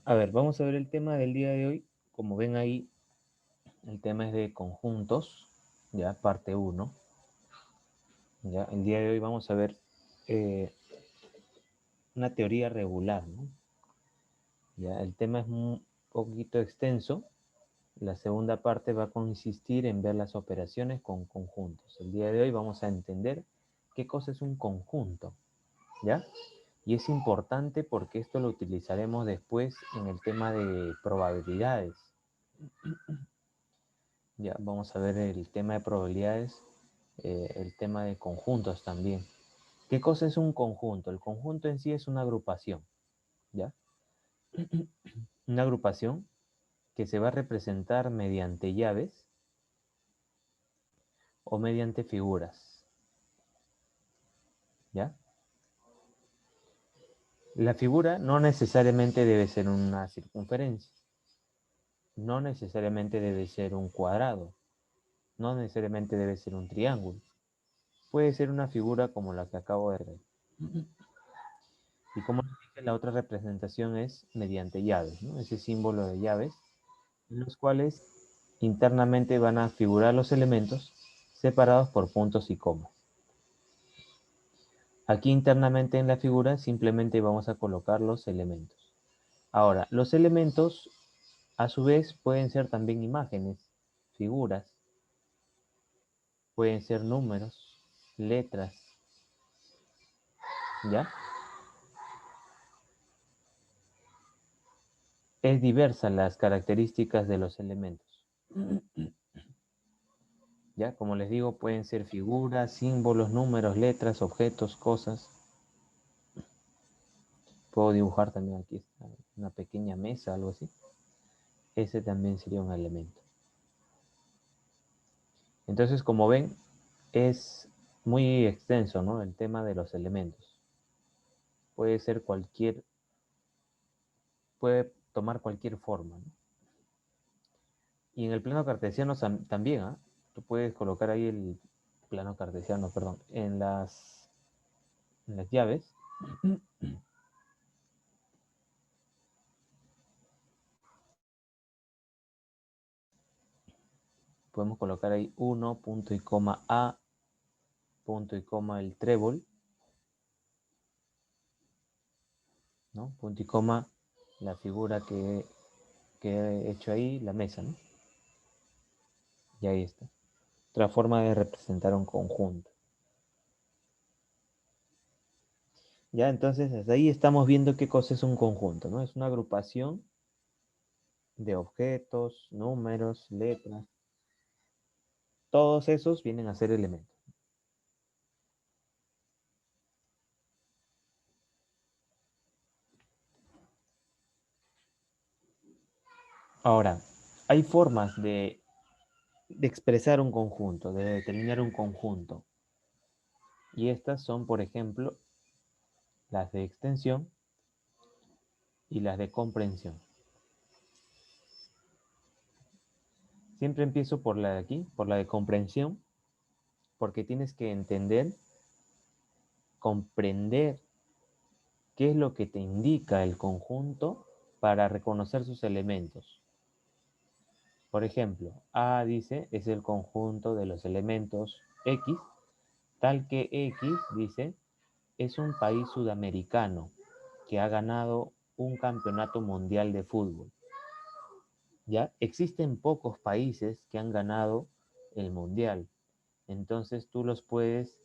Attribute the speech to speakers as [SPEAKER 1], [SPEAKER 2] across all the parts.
[SPEAKER 1] A ver, vamos a ver el tema del día de hoy. Como ven ahí, el tema es de conjuntos, ya, parte uno. Ya, el día de hoy vamos a ver eh, una teoría regular, ¿no? Ya, el tema es un poquito extenso. La segunda parte va a consistir en ver las operaciones con conjuntos. El día de hoy vamos a entender qué cosa es un conjunto, ¿ya? Y es importante porque esto lo utilizaremos después en el tema de probabilidades. Ya, vamos a ver el tema de probabilidades, el tema de conjuntos también. ¿Qué cosa es un conjunto? El conjunto en sí es una agrupación, ¿ya? Una agrupación que se va a representar mediante llaves o mediante figuras, ¿ya? La figura no necesariamente debe ser una circunferencia, no necesariamente debe ser un cuadrado, no necesariamente debe ser un triángulo. Puede ser una figura como la que acabo de ver. Y como les dije, la otra representación es mediante llaves, ¿no? Ese símbolo de llaves, en los cuales internamente van a figurar los elementos separados por puntos y comas. Aquí internamente en la figura simplemente vamos a colocar los elementos. Ahora, los elementos a su vez pueden ser también imágenes, figuras, pueden ser números, letras, ¿ya? Es diversa las características de los elementos. ¿Ya? Como les digo, pueden ser figuras, símbolos, números, letras, objetos, cosas. Puedo dibujar también aquí una pequeña mesa, algo así. Ese también sería un elemento. Entonces, como ven, es muy extenso, ¿no? El tema de los elementos. Puede ser puede tomar cualquier forma, ¿no? Y en el plano cartesiano también, ¿ah? Tú puedes colocar ahí el plano cartesiano, perdón, en las llaves. Podemos colocar ahí 1, punto y coma A, punto y coma el trébol, ¿no? Punto y coma la figura que he hecho ahí, la mesa, ¿no? Y ahí está. Otra forma de representar un conjunto. Ya, entonces desde ahí estamos viendo qué cosa es un conjunto, ¿no? Es una agrupación de objetos, números, letras. Todos esos vienen a ser elementos. Ahora, hay formas de expresar un conjunto, de determinar un conjunto. Y estas son, por ejemplo, las de extensión y las de comprensión. Siempre empiezo por la de aquí, por la de comprensión, porque tienes que entender, comprender qué es lo que te indica el conjunto para reconocer sus elementos. Por ejemplo, A dice es el conjunto de los elementos X, tal que X dice es un país sudamericano que ha ganado un campeonato mundial de fútbol. ¿Ya? Existen pocos países que han ganado el mundial. Entonces tú los puedes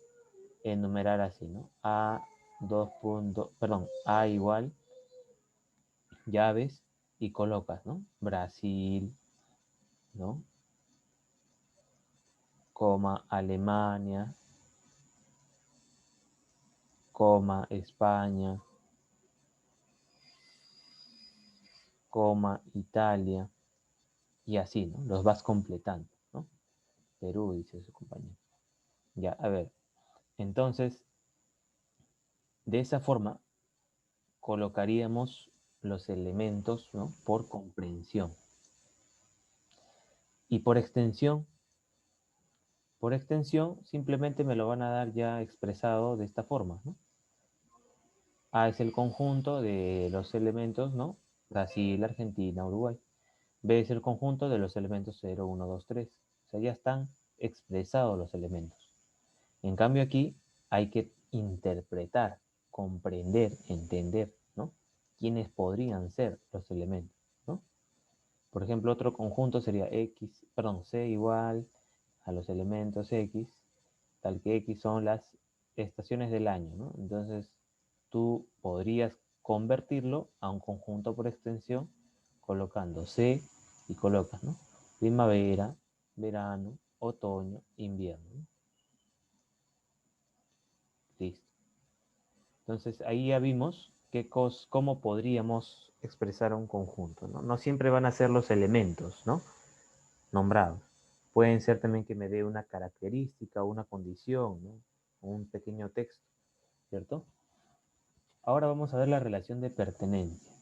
[SPEAKER 1] enumerar así, ¿no? A dos puntos, perdón, A igual, llaves, y colocas, ¿no? Brasil, ¿no? Coma, Alemania, coma, España, coma, Italia, y así, ¿no? Los vas completando, ¿no? Perú, dice su compañero. Ya, a ver. Entonces, de esa forma, colocaríamos los elementos, ¿no? Por comprensión. Y por extensión, simplemente me lo van a dar ya expresado de esta forma, ¿no? A es el conjunto de los elementos, ¿no? Brasil, Argentina, Uruguay. B es el conjunto de los elementos 0, 1, 2, 3. O sea, ya están expresados los elementos. En cambio aquí hay que interpretar, comprender, entender, ¿no? ¿Quiénes podrían ser los elementos, ¿no? Por ejemplo, otro conjunto sería C igual a los elementos X, tal que X son las estaciones del año, ¿no? Entonces, tú podrías convertirlo a un conjunto por extensión colocando C y colocas, ¿no? Primavera, verano, otoño, invierno, ¿no? Listo. Entonces, ahí ya vimos cómo podríamos expresar un conjunto, ¿no? No siempre van a ser los elementos, ¿no? Nombrados. Pueden ser también que me dé una característica, una condición, ¿no? Un pequeño texto, ¿cierto? Ahora vamos a ver la relación de pertenencia.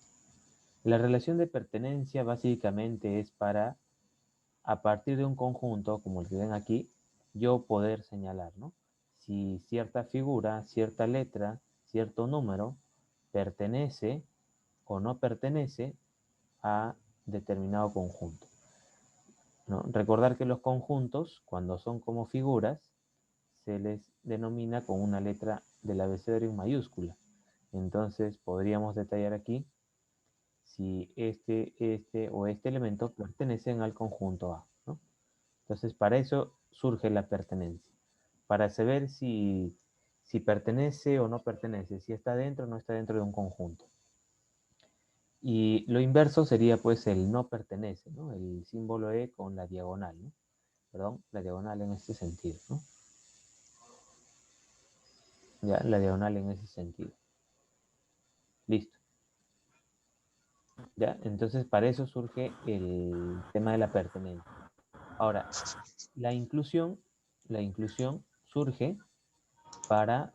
[SPEAKER 1] La relación de pertenencia básicamente es para, a partir de un conjunto, como el que ven aquí, yo poder señalar, ¿no? Si cierta figura, cierta letra, cierto número pertenece o no pertenece a determinado conjunto, ¿no? Recordar que los conjuntos, cuando son como figuras, se les denomina con una letra del abecedario en mayúscula. Entonces podríamos detallar aquí si este o este elemento pertenecen al conjunto A, ¿no? Entonces para eso surge la pertenencia, para saber si pertenece o no pertenece, si está dentro o no está dentro de un conjunto. Y lo inverso sería pues el no pertenece, ¿no? El símbolo E con la diagonal, ¿no? Perdón, la diagonal en este sentido, ¿no? Ya, la diagonal en ese sentido. Listo. ¿Ya? Entonces, para eso surge el tema de la pertenencia. Ahora, la inclusión, la inclusión surge para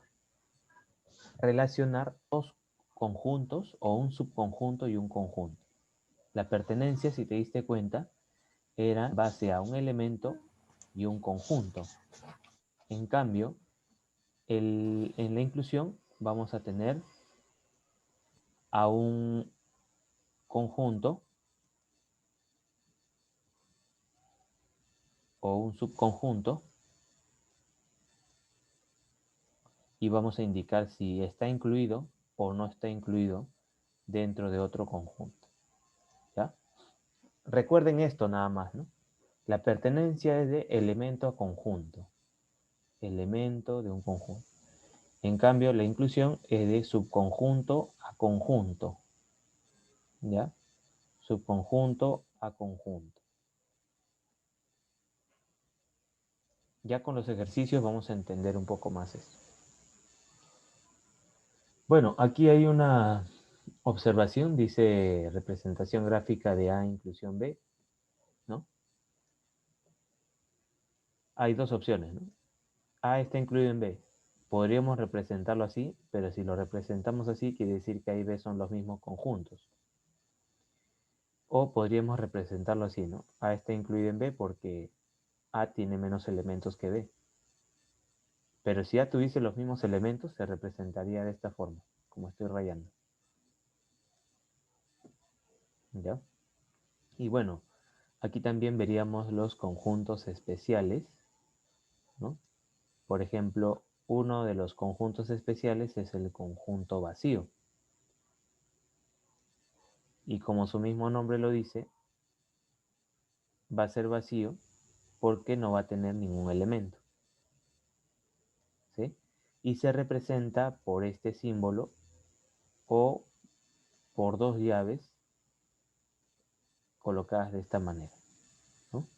[SPEAKER 1] relacionar dos conjuntos o un subconjunto y un conjunto. La pertenencia, si te diste cuenta, era base a un elemento y un conjunto. En cambio, en la inclusión vamos a tener a un conjunto o un subconjunto y vamos a indicar si está incluido o no está incluido dentro de otro conjunto. ¿Ya? Recuerden esto nada más, ¿no? La pertenencia es de elemento a conjunto, elemento de un conjunto. En cambio, la inclusión es de subconjunto a conjunto, ¿ya? Subconjunto a conjunto. Ya con los ejercicios vamos a entender un poco más esto. Bueno, aquí hay una observación, dice representación gráfica de A inclusión B, ¿no? Hay dos opciones, ¿no? A está incluido en B. Podríamos representarlo así, pero si lo representamos así, quiere decir que A y B son los mismos conjuntos. O podríamos representarlo así, ¿no? A está incluido en B porque A tiene menos elementos que B. Pero si A tuviese los mismos elementos, se representaría de esta forma, como estoy rayando. ¿Ya? Y bueno, aquí también veríamos los conjuntos especiales, ¿no? Por ejemplo, uno de los conjuntos especiales es el conjunto vacío. Y como su mismo nombre lo dice, va a ser vacío porque no va a tener ningún elemento, ¿sí? Y se representa por este símbolo o por dos llaves colocadas de esta manera, ¿no?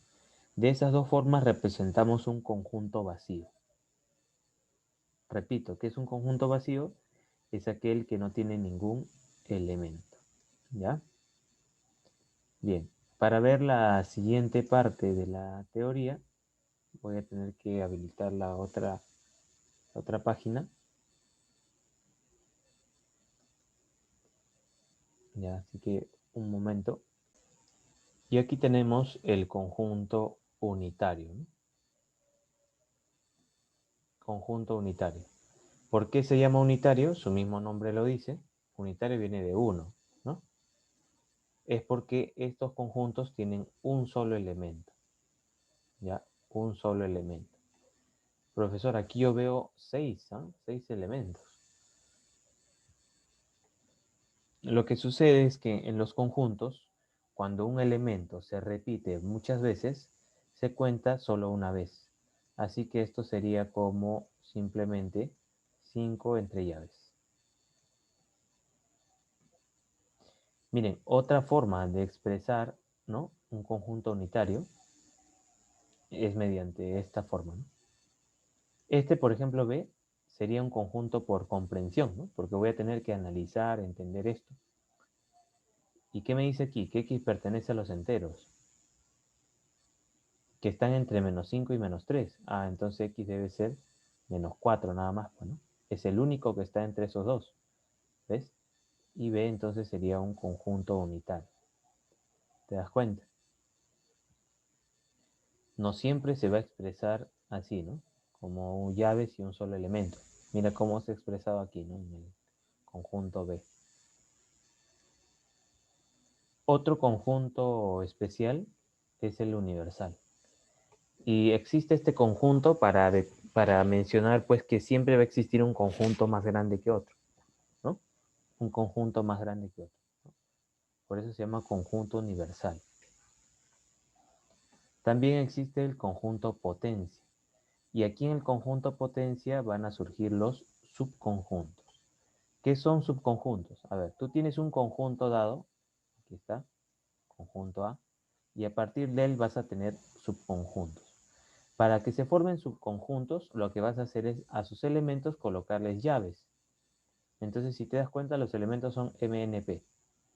[SPEAKER 1] De esas dos formas representamos un conjunto vacío. Repito, ¿qué es un conjunto vacío? Es aquel que no tiene ningún elemento, ¿ya? Bien, para ver la siguiente parte de la teoría, voy a tener que habilitar la otra página. Ya, así que un momento. Y aquí tenemos el conjunto unitario, ¿no? Conjunto unitario. ¿Por qué se llama unitario? Su mismo nombre lo dice. Unitario viene de uno, ¿no? es porque estos conjuntos tienen un solo elemento. ¿Ya? Un solo elemento. Profesor, aquí yo veo 6, ¿ah? 6 elementos. Lo que sucede es que en los conjuntos, cuando un elemento se repite muchas veces, se cuenta solo una vez. Así que esto sería como simplemente 5 entre llaves. Miren, otra forma de expresar, ¿no?, un conjunto unitario es mediante esta forma, ¿no? Este, por ejemplo, B sería un conjunto por comprensión, ¿no? Porque voy a tener que analizar, entender esto. ¿Y qué me dice aquí? Que X pertenece a los enteros, que están entre -5 y -3. Ah, entonces X debe ser -4 nada más, pues, ¿no? Es el único que está entre esos dos, ¿ves? Y B entonces sería un conjunto unitario. ¿Te das cuenta? No siempre se va a expresar así, ¿no? Como llaves y un solo elemento. Mira cómo se ha expresado aquí, ¿no? En el conjunto B. Otro conjunto especial es el universal. Y existe este conjunto para mencionar pues que siempre va a existir un conjunto más grande que otro, ¿no? Un conjunto más grande que otro, ¿no? Por eso se llama conjunto universal. También existe el conjunto potencia. Y aquí en el conjunto potencia van a surgir los subconjuntos. ¿Qué son subconjuntos? A ver, tú tienes un conjunto dado, aquí está, conjunto A, y a partir de él vas a tener subconjuntos. Para que se formen subconjuntos, lo que vas a hacer es a sus elementos colocarles llaves. Entonces, si te das cuenta, los elementos son MNP.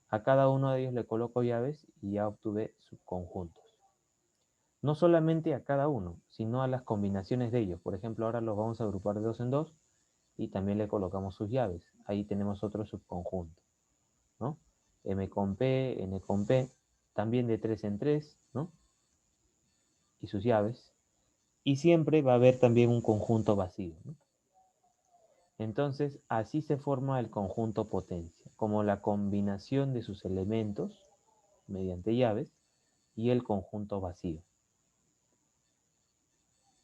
[SPEAKER 1] A cada uno de ellos le coloco llaves y ya obtuve subconjuntos. No solamente a cada uno, sino a las combinaciones de ellos. Por ejemplo, ahora los vamos a agrupar de 2 en 2 y también le colocamos sus llaves. Ahí tenemos otro subconjunto, ¿no? M con P, N con P, también de 3 en 3, ¿no? Y sus llaves. Y siempre va a haber también un conjunto vacío, ¿no? Entonces, así se forma el conjunto potencia, como la combinación de sus elementos mediante llaves y el conjunto vacío.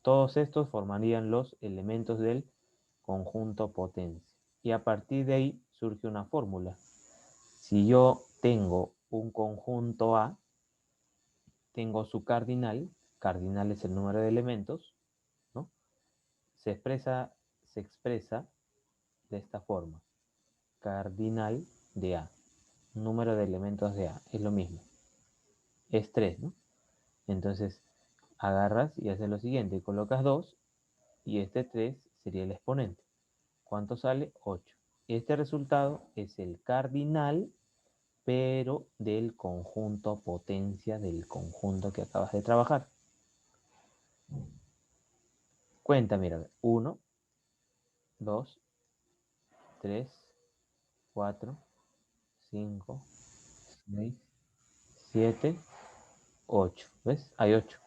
[SPEAKER 1] Todos estos formarían los elementos del conjunto potencia. Y a partir de ahí surge una fórmula. Si yo tengo un conjunto A, tengo su cardinal, cardinal es el número de elementos, ¿no? Se expresa de esta forma. Cardinal de A. Número de elementos de A. Es lo mismo. Es 3, ¿no? Entonces, agarras y haces lo siguiente. Colocas 2 y este 3 sería el exponente. ¿Cuánto sale? 8. Este resultado es el cardinal, pero del conjunto potencia del conjunto que acabas de trabajar. Cuenta, mira. 1, 2, 3, 4, 5, 6, 7, 8. ¿Ves? Hay 8.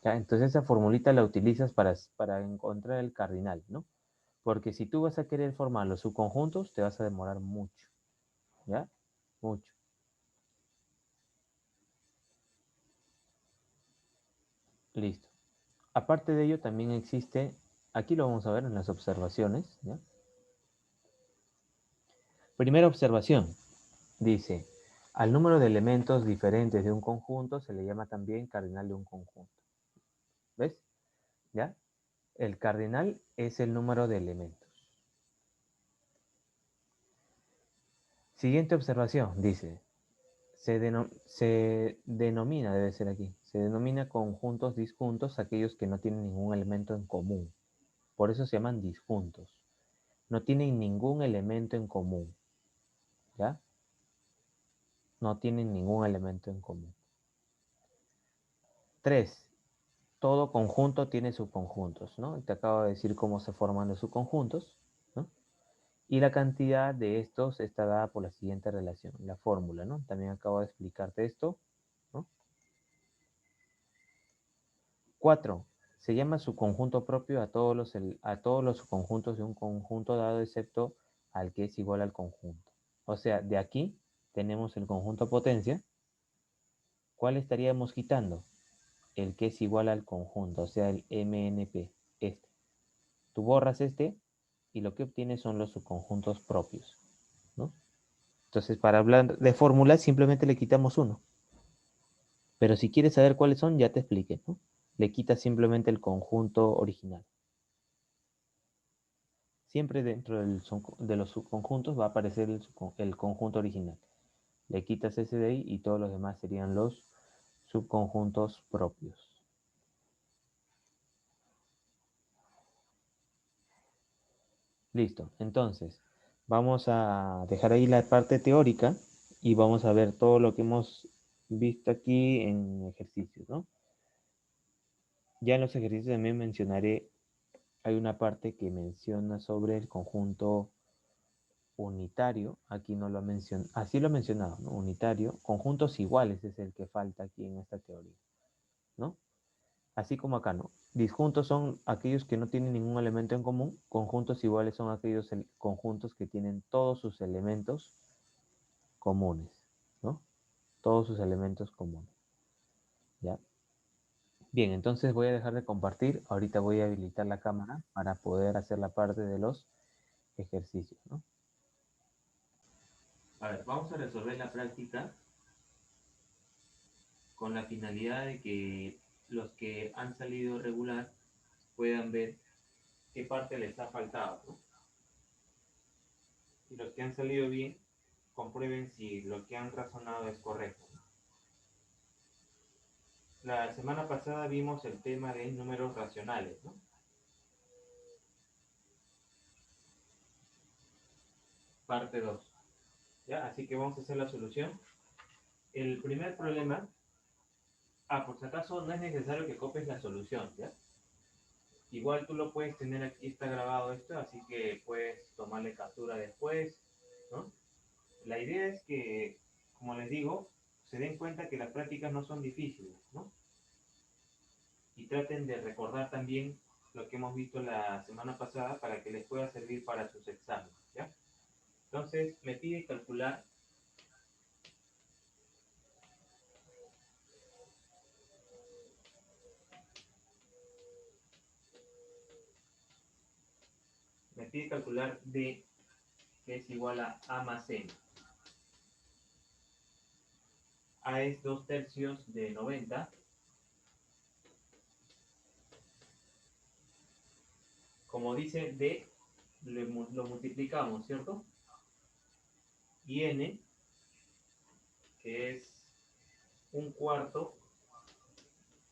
[SPEAKER 1] ¿Ya? Entonces esa formulita la utilizas para encontrar el cardinal, ¿no? Porque si tú vas a querer formar los subconjuntos, te vas a demorar mucho, ¿ya? Mucho. Listo. Aparte de ello, también existe, aquí lo vamos a ver en las observaciones, ¿ya? Primera observación, dice, al número de elementos diferentes de un conjunto se le llama también cardinal de un conjunto. ¿Ves? ¿Ya? El cardinal es el número de elementos. Siguiente observación, dice, se denomina, debe ser aquí, se denomina conjuntos disjuntos aquellos que no tienen ningún elemento en común. Por eso se llaman disjuntos. No tienen ningún elemento en común. ¿Ya? No tienen ningún elemento en común. 3. Todo conjunto tiene subconjuntos, ¿no? Te acabo de decir cómo se forman los subconjuntos, ¿no? Y la cantidad de estos está dada por la siguiente relación, la fórmula, ¿no? También acabo de explicarte esto, ¿no? 4. Se llama subconjunto propio a todos los subconjuntos de un conjunto dado excepto al que es igual al conjunto. O sea, de aquí tenemos el conjunto potencia, ¿cuál estaríamos quitando? El que es igual al conjunto, o sea, el MNP, este. Tú borras este y lo que obtienes son los subconjuntos propios, ¿no? Entonces, para hablar de fórmulas, simplemente le quitamos uno. Pero si quieres saber cuáles son, ya te expliqué, ¿no? Le quitas simplemente el conjunto original. Siempre dentro de los subconjuntos va a aparecer el conjunto original. Le quitas ese de ahí y todos los demás serían los subconjuntos propios. Listo. Entonces, vamos a dejar ahí la parte teórica y vamos a ver todo lo que hemos visto aquí en ejercicios, ¿no? Ya en los ejercicios también mencionaré, hay una parte que menciona sobre el conjunto unitario, aquí no lo menciono, así lo he mencionado, ¿no? Unitario, conjuntos iguales es el que falta aquí en esta teoría, ¿no? Así como acá, ¿no? Disjuntos son aquellos que no tienen ningún elemento en común, conjuntos iguales son aquellos conjuntos que tienen todos sus elementos comunes, ¿no? Todos sus elementos comunes, ¿ya? Bien, entonces voy a dejar de compartir, ahorita voy a habilitar la cámara para poder hacer la parte de los ejercicios, ¿no? A ver, vamos a resolver la práctica con la finalidad de que los que han salido regular puedan ver qué parte les ha faltado, ¿no? Y los que han salido bien comprueben si lo que han razonado es correcto. La semana pasada vimos el tema de números racionales, ¿no? Parte 2. ¿Ya? Así que vamos a hacer la solución. El primer problema, por si acaso no es necesario que copies la solución, ¿ya? Igual tú lo puedes tener aquí, está grabado esto, así que puedes tomarle captura después, ¿no? La idea es que, como les digo, se den cuenta que las prácticas no son difíciles, ¿no? Y traten de recordar también lo que hemos visto la semana pasada para que les pueda servir para sus exámenes, ¿ya? Entonces, me pide calcular D, que es igual a A más N. A es 2/3 de 90. Como dice D, lo multiplicamos, ¿cierto? Y N, que es 1/4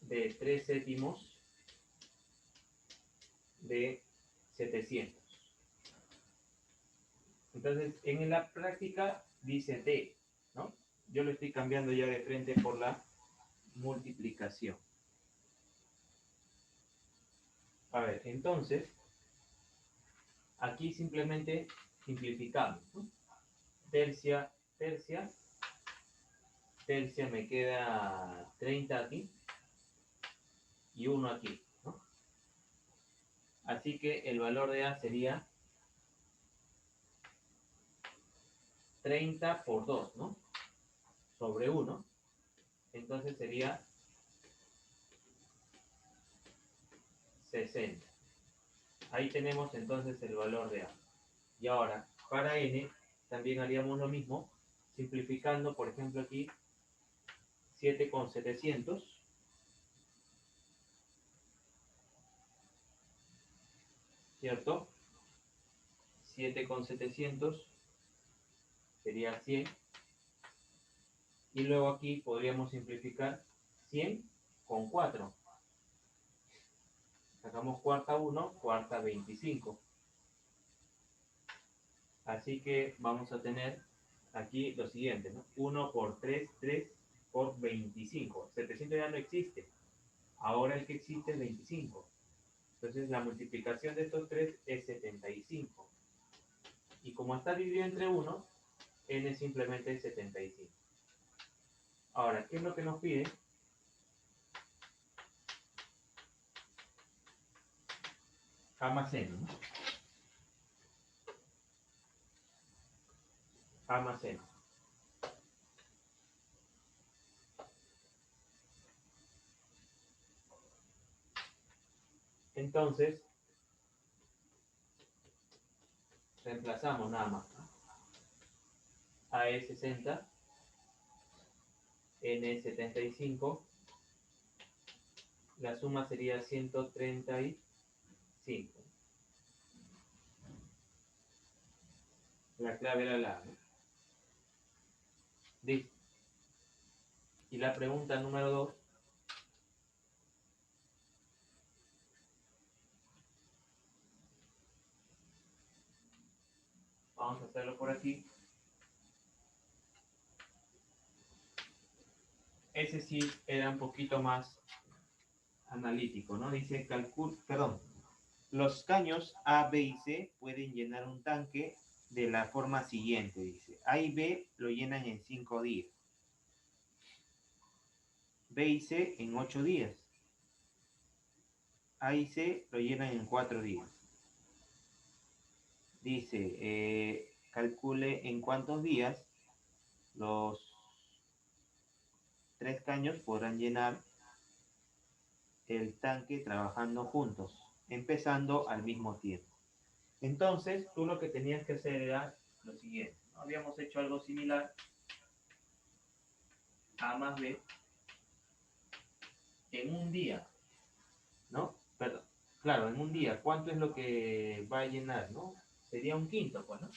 [SPEAKER 1] de 3/7 de 700. Entonces, en la práctica dice D, ¿no? Yo lo estoy cambiando ya de frente por la multiplicación. A ver, entonces, aquí simplemente simplificamos, ¿no? Tercia, tercia, tercia me queda 30 aquí y 1 aquí, ¿no? Así que el valor de A sería 30 por 2, ¿no? Sobre 1. Entonces sería 60. Ahí tenemos entonces el valor de A. Y ahora, para N, también haríamos lo mismo, simplificando, por ejemplo, aquí 7,700, ¿cierto? 7,700 sería 100. Y luego aquí podríamos simplificar 100 con 4. Sacamos cuarta 1, cuarta 25. Así que vamos a tener aquí lo siguiente, ¿no? 1 por 3, 3 por 25. 700 ya no existe. Ahora el que existe es 25. Entonces la multiplicación de estos 3 es 75. Y como está dividido entre 1, n simplemente es 75. Ahora, ¿qué es lo que nos pide? A más n, ¿no? A más n. Entonces, reemplazamos nada más, ¿no? A es 60, N es 75, la suma sería 135. La clave era la, ¿no? Listo. Y la pregunta número 2. Vamos a hacerlo por aquí. Ese sí era un poquito más analítico, ¿no? Dice, perdón, los caños A, B y C pueden llenar un tanque de la forma siguiente, dice. A y B lo llenan en 5 días. B y C en 8 días. A y C lo llenan en 4 días. Dice, calcule en cuántos días los 3 caños podrán llenar el tanque trabajando juntos, empezando al mismo tiempo. Entonces, tú lo que tenías que hacer era lo siguiente. ¿No? Habíamos hecho algo similar. A más B en un día, ¿no? Perdón. Claro, en un día, ¿cuánto es lo que va a llenar, no? Sería un quinto, pues, ¿no?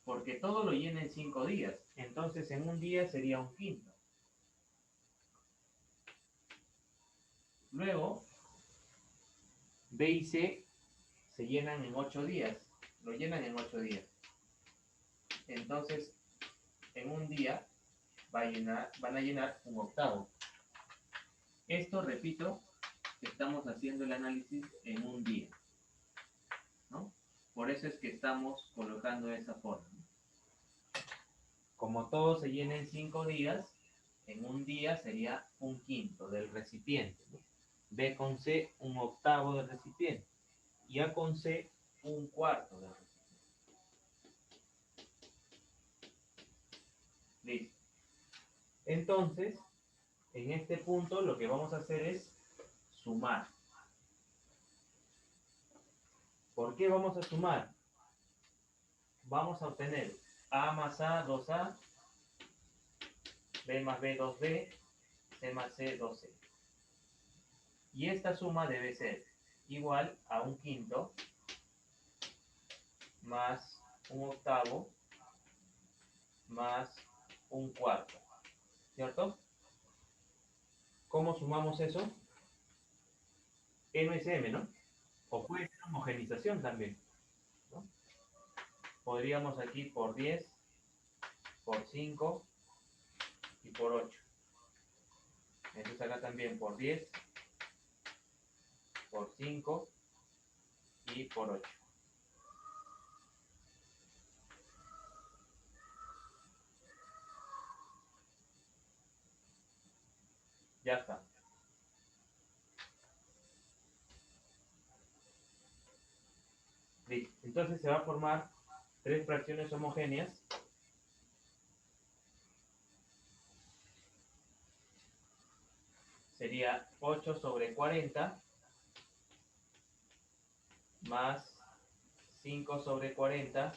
[SPEAKER 1] Porque todo lo llena en 5 días. Entonces, en un día sería un quinto. Luego, B y C se llenan en 8 días. Lo llenan en 8 días. Entonces, en un día van a llenar un octavo. Esto, repito, estamos haciendo el análisis en un día, ¿no? Por eso es que estamos colocando esa forma. Como todo se llena en 5 días, en un día sería un quinto del recipiente, ¿no? B con C, un octavo del recipiente. Y A con C, un cuarto del recipiente. Listo. Entonces, en este punto lo que vamos a hacer es sumar. ¿Por qué vamos a sumar? Vamos a obtener A más A, 2A, B más B, 2B, C más C, 2C. Y esta suma debe ser igual a un quinto más un octavo más un cuarto, ¿cierto? ¿Cómo sumamos eso? MSM, ¿no? O puede ser homogenización también, ¿no? Podríamos aquí por 10, por 5 y por 8. Entonces acá también por 10, por 5 y por 8. Ya está. Listo. Entonces se va a formar 3 fracciones homogéneas. Sería 8 sobre 40 más 5 sobre 40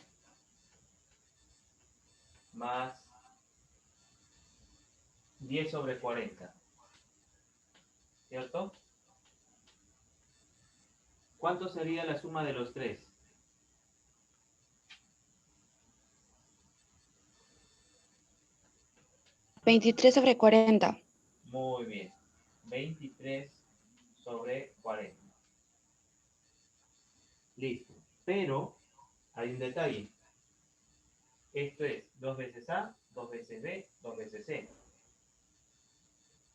[SPEAKER 1] más 10 sobre 40. ¿Cierto? ¿Cuánto sería la suma de los 3?
[SPEAKER 2] 23/40.
[SPEAKER 1] Muy bien. 23 sobre 40. Listo. Pero hay un detalle. Esto es 2 veces A, 2 veces B, 2 veces C.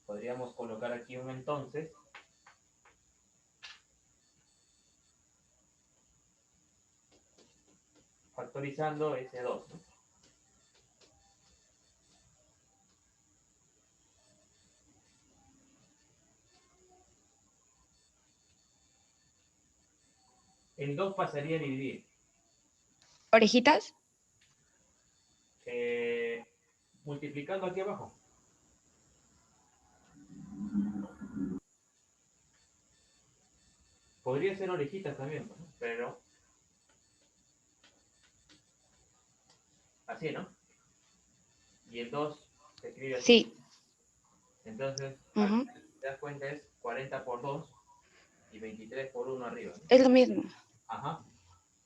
[SPEAKER 1] Podríamos colocar aquí un entonces. Factorizando ese 2, ¿no? El 2 pasaría a dividir.
[SPEAKER 2] ¿Orejitas?
[SPEAKER 1] Multiplicando aquí abajo. Podría ser orejitas también, ¿no? Pero así, ¿no? Y el 2 se escribe así.
[SPEAKER 2] Sí.
[SPEAKER 1] Entonces, al
[SPEAKER 2] Ujú.
[SPEAKER 1] final, si te das cuenta, es 40 por 2 y 23 por 1 arriba, ¿no?
[SPEAKER 2] Es lo mismo.
[SPEAKER 1] Ajá.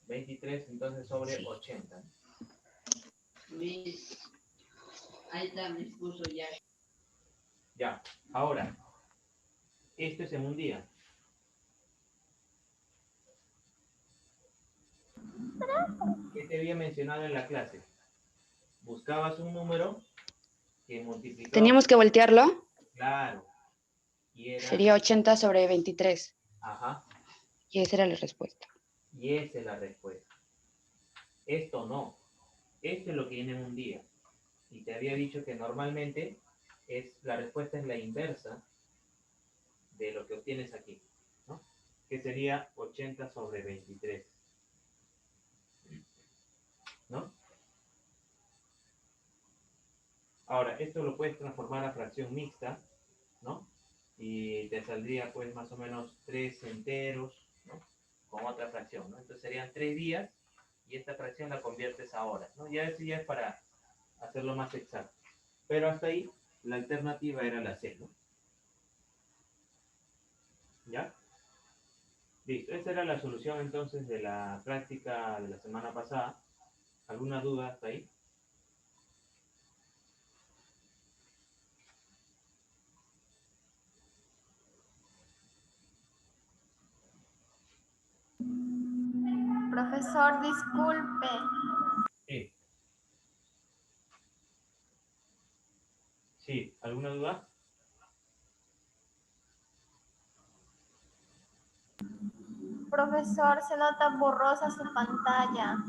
[SPEAKER 1] 23 entonces sobre
[SPEAKER 2] Sí.
[SPEAKER 1] 80.
[SPEAKER 3] Ahí está, me expuso ya.
[SPEAKER 1] Ya. Ahora, esto es en un día. ¿Qué te había mencionado en la clase? Buscabas un número que multiplicaba.
[SPEAKER 2] Teníamos que voltearlo.
[SPEAKER 1] Claro. Y era.
[SPEAKER 2] Sería 80 sobre 23.
[SPEAKER 1] Ajá.
[SPEAKER 2] Y esa era la respuesta.
[SPEAKER 1] Y esa es la respuesta. Esto no. Esto es lo que viene en un día. Y te había dicho que normalmente la respuesta es la inversa de lo que obtienes aquí, ¿no? Que sería 80 sobre 23, ¿no? Ahora, esto lo puedes transformar a fracción mixta, ¿no? Y te saldría pues más o menos 3 enteros, ¿no? Con otra fracción, ¿no? Entonces serían 3 días y esta fracción la conviertes a horas, ¿no? Ya eso ya es para hacerlo más exacto. Pero hasta ahí la alternativa era la C, ¿no? ¿Ya? Listo, esa era la solución entonces de la práctica de la semana pasada. ¿Alguna duda hasta ahí?
[SPEAKER 4] Profesor, disculpe.
[SPEAKER 1] Sí. Sí, ¿alguna duda?
[SPEAKER 4] Profesor, se nota borrosa su pantalla.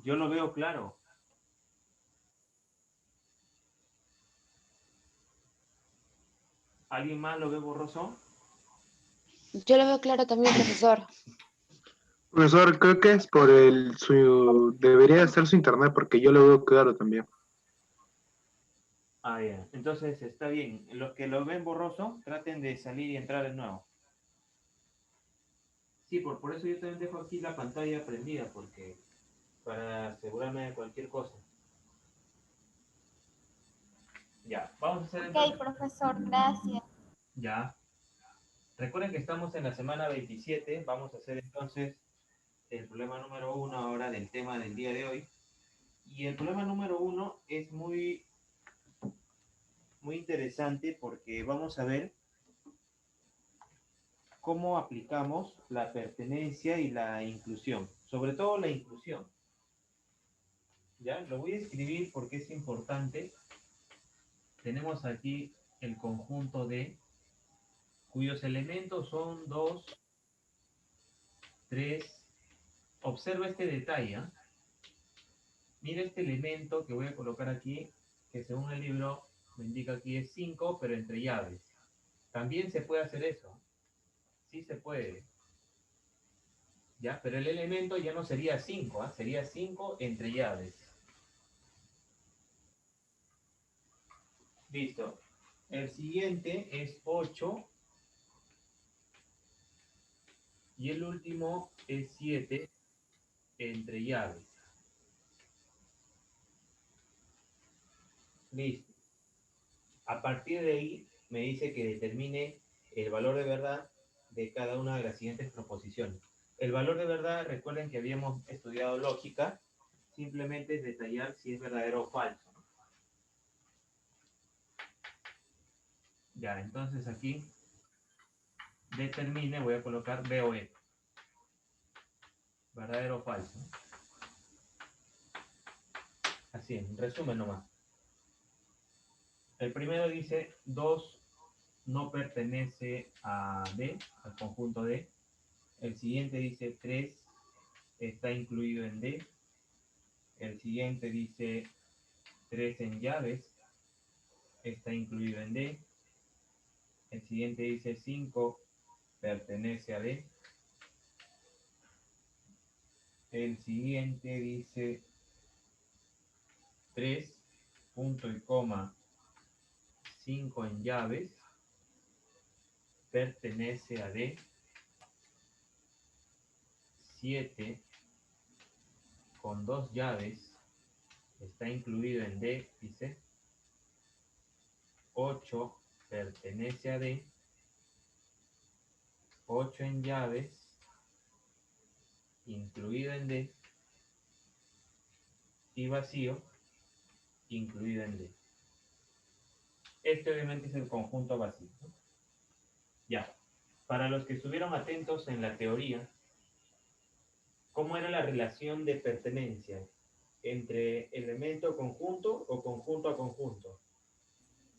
[SPEAKER 1] Yo lo veo claro. ¿Alguien más lo ve borroso?
[SPEAKER 2] Yo lo veo claro también, profesor.
[SPEAKER 5] Profesor, creo que es por debería ser su internet porque yo lo veo claro también.
[SPEAKER 1] Ah, ya. Entonces está bien. Los que lo ven borroso, traten de salir y entrar de nuevo. Sí, por eso yo también dejo aquí la pantalla prendida, porque para asegurarme de cualquier cosa. Ya, vamos a hacer entonces.
[SPEAKER 4] Ok, profesor, gracias.
[SPEAKER 1] Ya. Recuerden que estamos en la semana 27. Vamos a hacer entonces el problema número 1 ahora del tema del día de hoy. Y el problema número 1 es muy interesante porque vamos a ver cómo aplicamos la pertenencia y la inclusión, sobre todo la inclusión. Ya, lo voy a escribir porque es importante. Tenemos aquí el conjunto de cuyos elementos son 2, 3. Observa este detalle, ¿eh? Mira este elemento que voy a colocar aquí, que según el libro me indica aquí es 5, pero entre llaves. También se puede hacer eso. Sí se puede. ¿Ya? Pero el elemento ya no sería 5, ¿eh? Sería 5 entre llaves. Listo. El siguiente es 8 y el último es 7 entre llaves. Listo. A partir de ahí me dice que determine el valor de verdad de cada una de las siguientes proposiciones. El valor de verdad, recuerden que habíamos estudiado lógica, simplemente es detallar si es verdadero o falso. Ya, entonces aquí determine, voy a colocar B o E. Verdadero o falso. Así, en resumen nomás. El primero dice 2 no pertenece a D, al conjunto D. El siguiente dice 3 está incluido en D. El siguiente dice 3 en llaves está incluido en D. El siguiente dice 5 pertenece a D. El siguiente dice 3 punto y coma 5 en llaves pertenece a D. 7 con 2 llaves está incluido en D, dice. 8 pertenece a D. 8 en llaves, incluido en D. Y vacío, incluido en D. Este obviamente es el conjunto vacío, ¿no? Ya. Para los que estuvieron atentos en la teoría, ¿cómo era la relación de pertenencia entre elemento conjunto o conjunto a conjunto?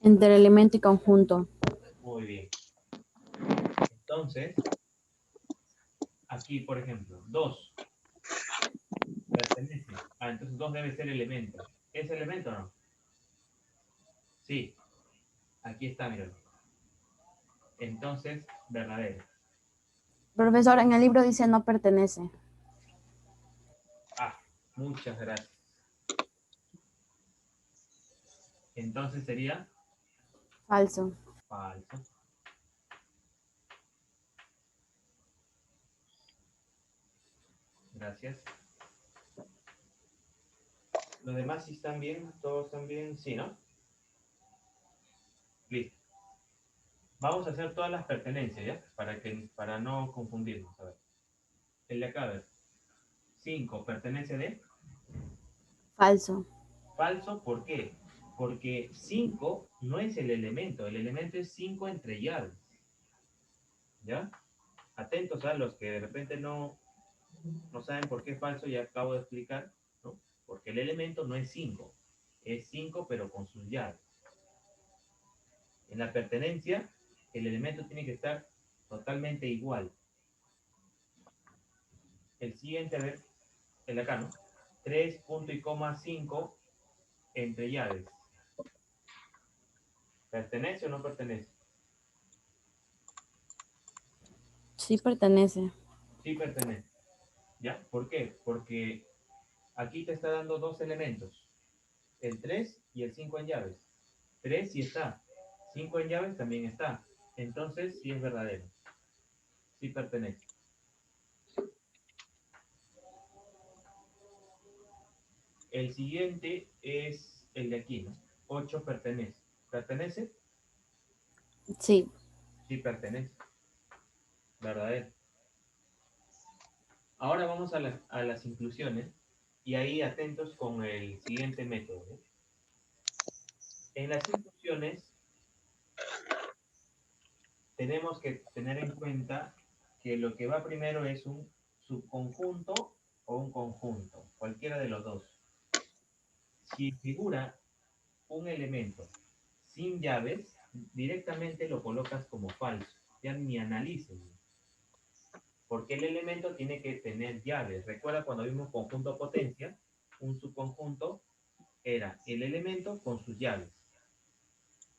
[SPEAKER 6] Entre elemento y conjunto.
[SPEAKER 1] Muy bien. Entonces, aquí, por ejemplo, 2 pertenece. Entonces 2 debe ser elemento. ¿Es elemento o no? Sí. Aquí está, míralo. Entonces, verdadero.
[SPEAKER 6] Profesor, en el libro dice no pertenece.
[SPEAKER 1] Muchas gracias. Entonces sería
[SPEAKER 6] Falso.
[SPEAKER 1] falso. Gracias. ¿Los demás sí están bien? ¿Todos están bien? Sí, ¿no? Listo. Vamos a hacer todas las pertenencias, ¿ya? Para no confundirnos. A ver. El de acá, a ver. 5 pertenece de
[SPEAKER 6] Falso.
[SPEAKER 1] falso. ¿Por qué? Porque 5 no es el elemento es 5 entre llaves. ¿Ya? Atentos a los que de repente no saben por qué es falso, ya acabo de explicar, ¿no? Porque el elemento no es 5, es 5 pero con sus llaves. En la pertenencia, el elemento tiene que estar totalmente igual. El siguiente, a ver, el de acá, ¿no? 3 punto y coma 5 entre llaves. ¿Pertenece o no pertenece?
[SPEAKER 6] Sí pertenece.
[SPEAKER 1] Sí pertenece. ¿Ya? ¿Por qué? Porque aquí te está dando dos elementos. El 3 y el 5 en llaves. 3 sí está. 5 en llaves también está. Entonces sí es verdadero. Sí pertenece. El siguiente es el de aquí, ¿no? 8 pertenece. ¿Pertenece?
[SPEAKER 6] Sí.
[SPEAKER 1] Sí pertenece. Verdadero. Ahora vamos a las inclusiones y ahí atentos con el siguiente método, ¿no? En las inclusiones tenemos que tener en cuenta que lo que va primero es un subconjunto o un conjunto, cualquiera de los dos. Si figura un elemento sin llaves, directamente lo colocas como falso. Ya ni analicen. Porque el elemento tiene que tener llaves. Recuerda cuando vimos conjunto potencia, un subconjunto era el elemento con sus llaves.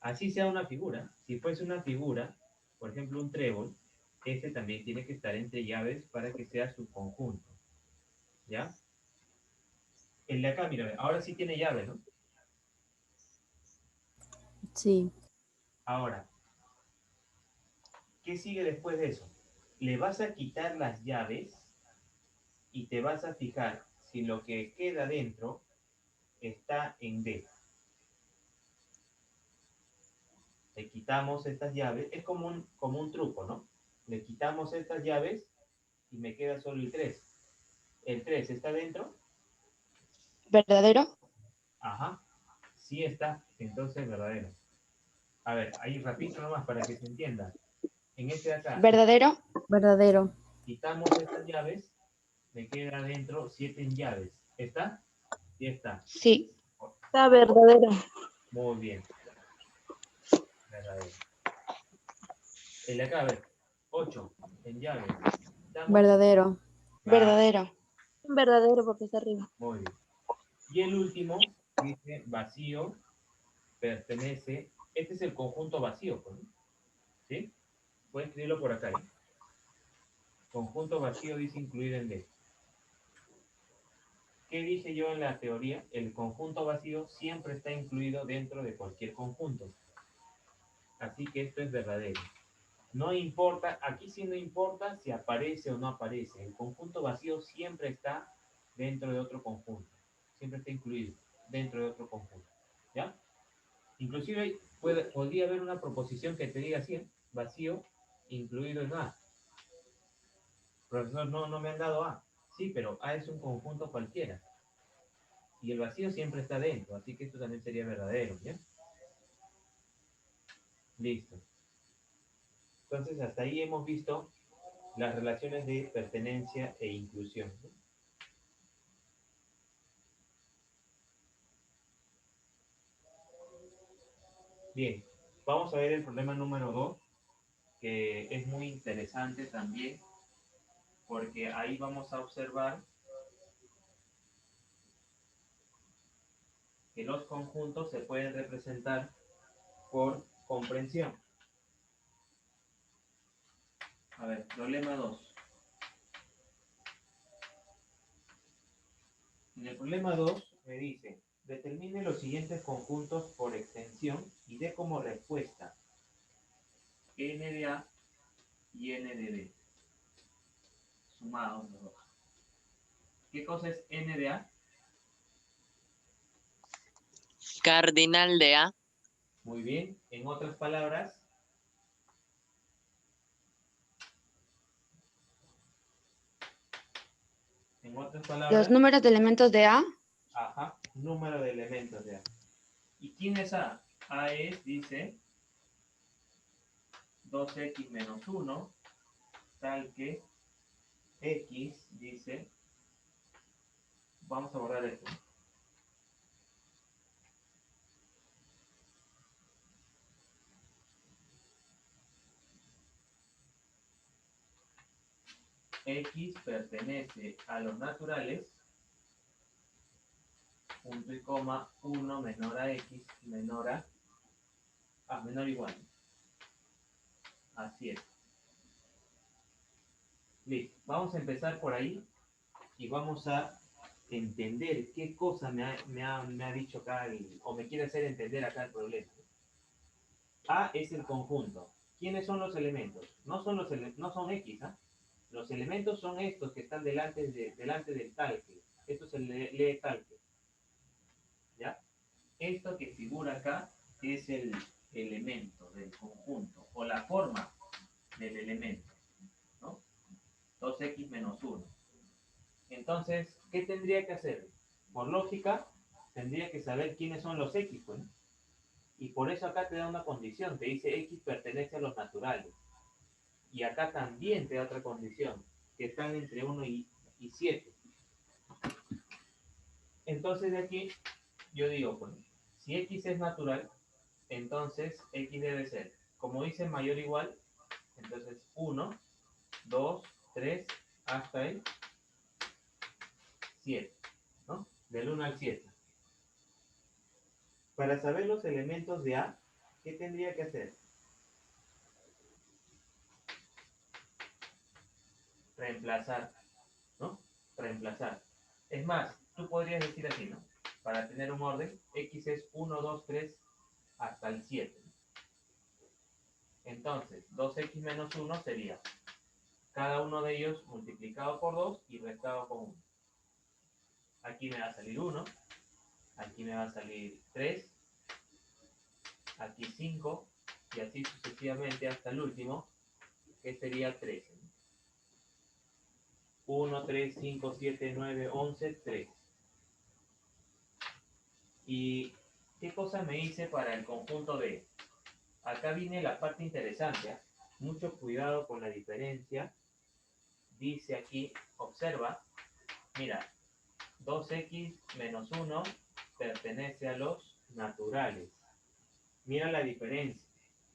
[SPEAKER 1] Así sea una figura. Si fuese una figura, por ejemplo un trébol, este también tiene que estar entre llaves para que sea subconjunto. ¿Ya? El de acá, mira, ahora sí tiene llave, ¿no?
[SPEAKER 6] Sí.
[SPEAKER 1] Ahora, ¿qué sigue después de eso? Le vas a quitar las llaves y te vas a fijar si lo que queda dentro está en D. Le quitamos estas llaves, es como un truco, ¿no? Le quitamos estas llaves y me queda solo el 3. ¿El 3 está dentro?
[SPEAKER 2] ¿Verdadero?
[SPEAKER 1] Ajá, sí está, entonces verdadero. A ver, ahí rapidito nomás para que se entienda. En este de acá,
[SPEAKER 2] ¿Verdadero?
[SPEAKER 6] Verdadero.
[SPEAKER 1] quitamos estas llaves, me queda dentro 7 en llaves. ¿Está? Sí está.
[SPEAKER 2] Sí.
[SPEAKER 7] Está verdadero.
[SPEAKER 1] Muy bien. Verdadero. El de acá, a ver, 8 en llaves. ¿Estamos?
[SPEAKER 6] Verdadero.
[SPEAKER 2] ¿Verdadero?
[SPEAKER 7] Verdadero porque está arriba.
[SPEAKER 1] Muy bien. Y el último dice vacío, pertenece. Este es el conjunto vacío, ¿no? ¿Sí? Voy a escribirlo por acá, ¿eh? Conjunto vacío dice incluido en D. ¿Qué dije yo en la teoría? El conjunto vacío siempre está incluido dentro de cualquier conjunto. Así que esto es verdadero. No importa, aquí sí no importa si aparece o no aparece. El conjunto vacío siempre está dentro de otro conjunto. Siempre está incluido dentro de otro conjunto. ¿Ya? Inclusive podría haber una proposición que te diga así, ¿eh? Vacío incluido en A. Profesor, no me han dado A. Sí, pero A es un conjunto cualquiera. Y el vacío siempre está dentro, así que esto también sería verdadero, ¿ya? Listo. Entonces, hasta ahí hemos visto las relaciones de pertenencia e inclusión, ¿no? Bien, vamos a ver el problema número 2, que es muy interesante también, porque ahí vamos a observar que los conjuntos se pueden representar por comprensión. A ver, problema 2. En el problema 2 me dice, determine los siguientes conjuntos por extensión y dé como respuesta n de A y n de B, sumados los dos. ¿Qué cosa es n de A?
[SPEAKER 8] Cardinal de A.
[SPEAKER 1] Muy bien. En otras palabras,
[SPEAKER 2] Los números de elementos de A.
[SPEAKER 1] ajá, número de elementos de A. ¿Y quién es A? A es, dice, 2x menos 1, tal que x, dice, vamos a borrar esto. X pertenece a los naturales, punto y coma, 1 menor a x menor a menor o igual. Así es. Listo. Vamos a empezar por ahí y vamos a entender qué cosa me ha dicho acá, o me quiere hacer entender acá el problema. A es el conjunto. ¿Quiénes son los elementos? No son no son X, ¿ah? Los elementos son estos que están delante del talque. Esto se lee talque. ¿Ya? Esto que figura acá es el elemento del conjunto, o la forma del elemento, ¿no? 2x menos 1. Entonces, ¿qué tendría que hacer? Por lógica, tendría que saber quiénes son los X, pues, ¿no? Y por eso acá te da una condición, te dice X pertenece a los naturales. Y acá también te da otra condición, que están entre 1 y 7. Entonces de aquí, yo digo, pues, si X es natural, entonces X debe ser, como dice mayor o igual, entonces 1, 2, 3, hasta el 7, ¿no? Del 1 al 7. Para saber los elementos de A, ¿qué tendría que hacer? Reemplazar, ¿no? Reemplazar. Es más, tú podrías decir así, ¿no? Para tener un orden, X es 1, 2, 3, hasta el 7. Entonces, 2x menos 1 sería cada uno de ellos multiplicado por 2 y restado con 1. Aquí me va a salir 1, aquí me va a salir 3, aquí 5, y así sucesivamente hasta el último, que sería 13. 1, 3, 5, 7, 9, 11, 3. ¿Y qué cosa me hice para el conjunto D? Acá viene la parte interesante, ¿eh? Mucho cuidado con la diferencia. Dice aquí, observa, mira, 2x menos 1 pertenece a los naturales. Mira la diferencia.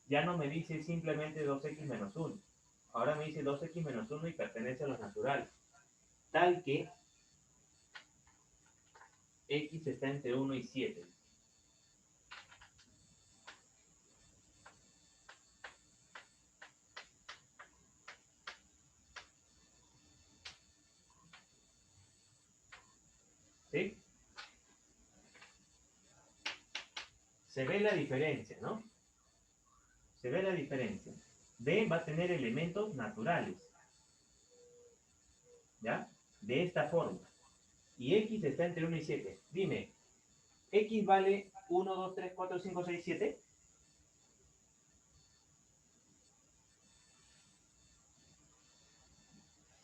[SPEAKER 1] Ya no me dice simplemente 2x menos 1. Ahora me dice 2x menos 1 y pertenece a los naturales. Tal que x está entre 1 y 7. ¿Sí? Se ve la diferencia, ¿no? Se ve la diferencia. B va a tener elementos naturales. ¿Ya? De esta forma. Y X está entre 1 y 7. Dime, X vale 1, 2, 3, 4, 5, 6, 7.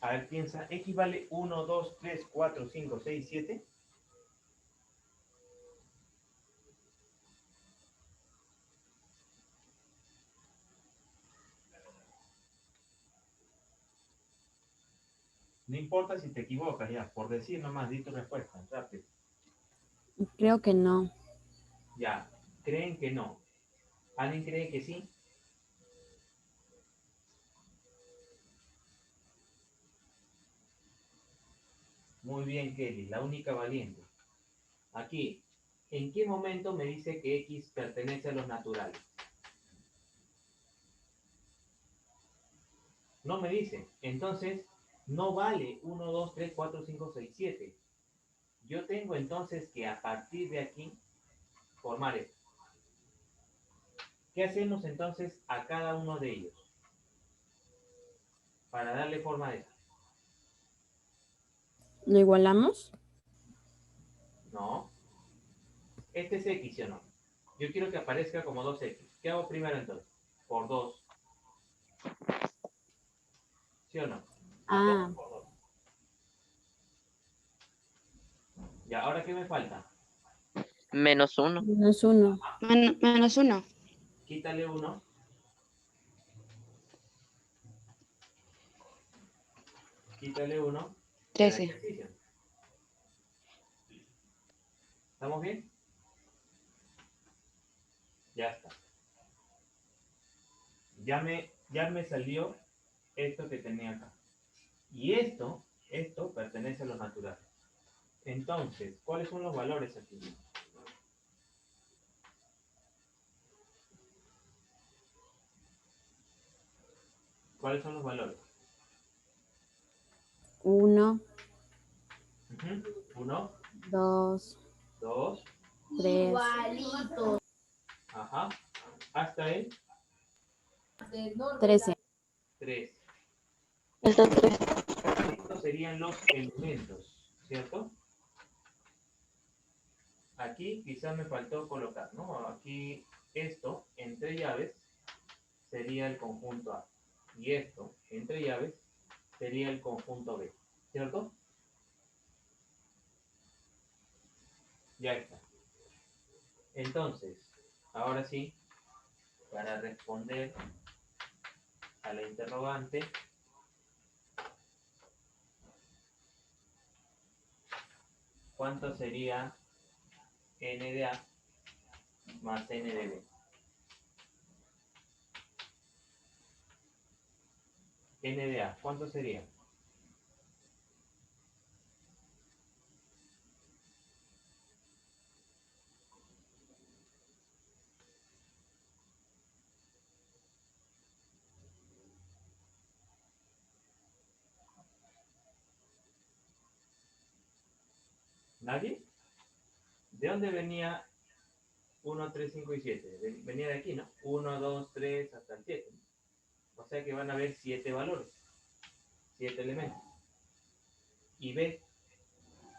[SPEAKER 1] A ver, piensa, X vale 1, 2, 3, 4, 5, 6, 7. No importa si te equivocas, ya, por decir nomás, di tu respuesta, rápido.
[SPEAKER 6] Creo que no.
[SPEAKER 1] Ya, creen que no. ¿Alguien cree que sí? Muy bien, Kelly, la única valiente. Aquí, ¿en qué momento me dice que X pertenece a los naturales? No me dice. Entonces, no vale 1, 2, 3, 4, 5, 6, 7. Yo tengo entonces que a partir de aquí formar esto. ¿Qué hacemos entonces a cada uno de ellos? Para darle forma a esto.
[SPEAKER 6] ¿Lo igualamos?
[SPEAKER 1] No. Este es X, ¿sí o no? Yo quiero que aparezca como 2X. ¿Qué hago primero entonces? Por 2. ¿Sí o no? A
[SPEAKER 6] Ah,
[SPEAKER 1] todos por 2. Ya, ¿ahora qué me falta?
[SPEAKER 8] -1.
[SPEAKER 6] -1.
[SPEAKER 2] Menos 1.
[SPEAKER 1] Quítale 1. Quítale 1.
[SPEAKER 2] 13.
[SPEAKER 1] Ejercicio. ¿Estamos bien? Ya está. Ya me salió esto que tenía acá. Y esto pertenece a lo natural. Entonces, ¿cuáles son los valores aquí? ¿Cuáles son los valores?
[SPEAKER 6] 1,
[SPEAKER 1] 1,
[SPEAKER 6] 2,
[SPEAKER 1] 2,
[SPEAKER 6] 3,
[SPEAKER 1] ajá, hasta el
[SPEAKER 6] 13.
[SPEAKER 1] 3.
[SPEAKER 7] Está 3.
[SPEAKER 1] Estos serían los elementos, ¿cierto? Aquí quizás me faltó colocar, ¿no? Aquí esto, entre llaves, sería el conjunto A. Y esto, entre llaves, sería el conjunto B, ¿cierto? Ya está. Entonces, ahora sí, para responder a la interrogante, ¿cuánto sería n de A más n de B? N de A, ¿cuánto sería? ¿Nadie? ¿De dónde venía 1, 3, 5 y 7? Venía de aquí, ¿no? 1, 2, 3 hasta el 7. O sea que van a haber 7 valores, 7 elementos. Y B,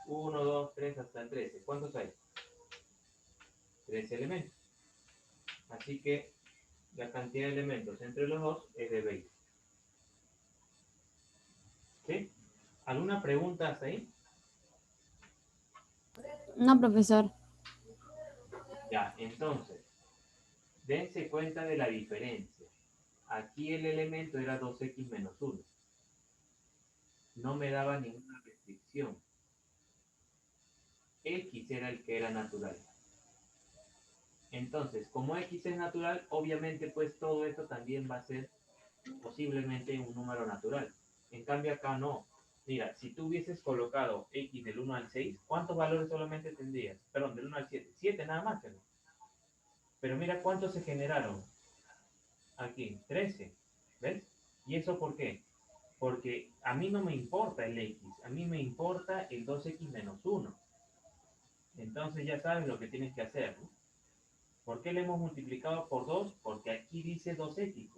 [SPEAKER 1] 1, 2, 3 hasta el 13. ¿Cuántos hay? 13 elementos. Así que la cantidad de elementos entre los dos es de 20. ¿Sí? ¿Alguna pregunta hasta ahí?
[SPEAKER 6] No, profesor.
[SPEAKER 1] Ya, entonces, dense cuenta de la diferencia. Aquí el elemento era 2x menos 1. No me daba ninguna restricción. X era el que era natural. Entonces, como X es natural, obviamente pues todo esto también va a ser posiblemente un número natural. En cambio acá no. Mira, si tú hubieses colocado X del 1 al 6, ¿cuántos valores solamente tendrías? Perdón, del 1 al 7. 7 nada más, ¿no? Pero mira cuántos se generaron aquí. 13. ¿Ves? ¿Y eso por qué? Porque a mí no me importa el X. A mí me importa el 2x menos 1. Entonces ya sabes lo que tienes que hacer, ¿no? ¿Por qué le hemos multiplicado por 2? Porque aquí dice 2x.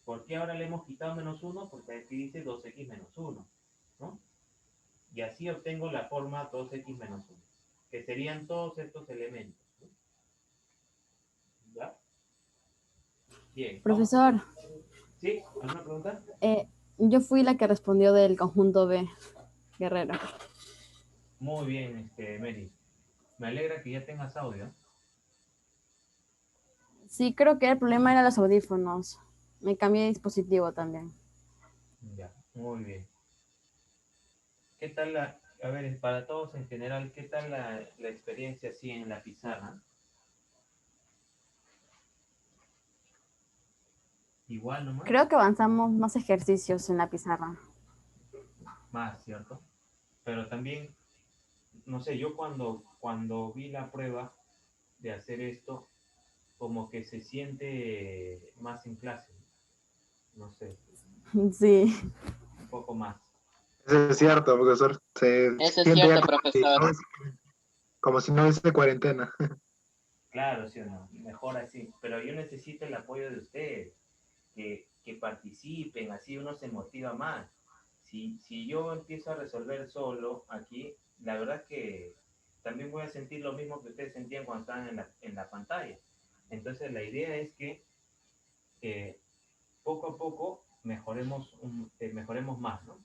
[SPEAKER 1] ¿Por qué ahora le hemos quitado menos 1? Porque aquí dice 2x menos 1, ¿no? Y así obtengo la forma 2x menos 1, que serían todos estos elementos, ¿no? ¿Ya? Bien.
[SPEAKER 6] Profesor,
[SPEAKER 1] ¿Sí? ¿Alguna pregunta?
[SPEAKER 6] yo fui la que respondió del conjunto B, Guerrero.
[SPEAKER 1] Muy bien, Mary. Me alegra que ya tengas audio.
[SPEAKER 6] Sí, creo que el problema era los audífonos. Me cambié de dispositivo también.
[SPEAKER 1] Ya, muy bien. ¿Qué tal a ver, para todos en general, qué tal la experiencia así en la pizarra? Igual nomás,
[SPEAKER 6] Creo que avanzamos más ejercicios en la pizarra.
[SPEAKER 1] más, ¿cierto? Pero también, no sé, yo cuando vi la prueba de hacer esto, como que se siente más en clase, no sé,
[SPEAKER 6] Sí.
[SPEAKER 1] un poco más.
[SPEAKER 5] Eso es cierto, profesor. Se
[SPEAKER 8] Eso es
[SPEAKER 5] siente ya
[SPEAKER 8] cierto, profesor.
[SPEAKER 5] como si no hubiese cuarentena.
[SPEAKER 1] Claro, sí o no, mejor así. Pero yo necesito el apoyo de ustedes, que participen, así uno se motiva más. Si yo empiezo a resolver solo aquí, la verdad es que también voy a sentir lo mismo que ustedes sentían cuando estaban en la pantalla. Entonces la idea es que poco a poco mejoremos más, ¿no?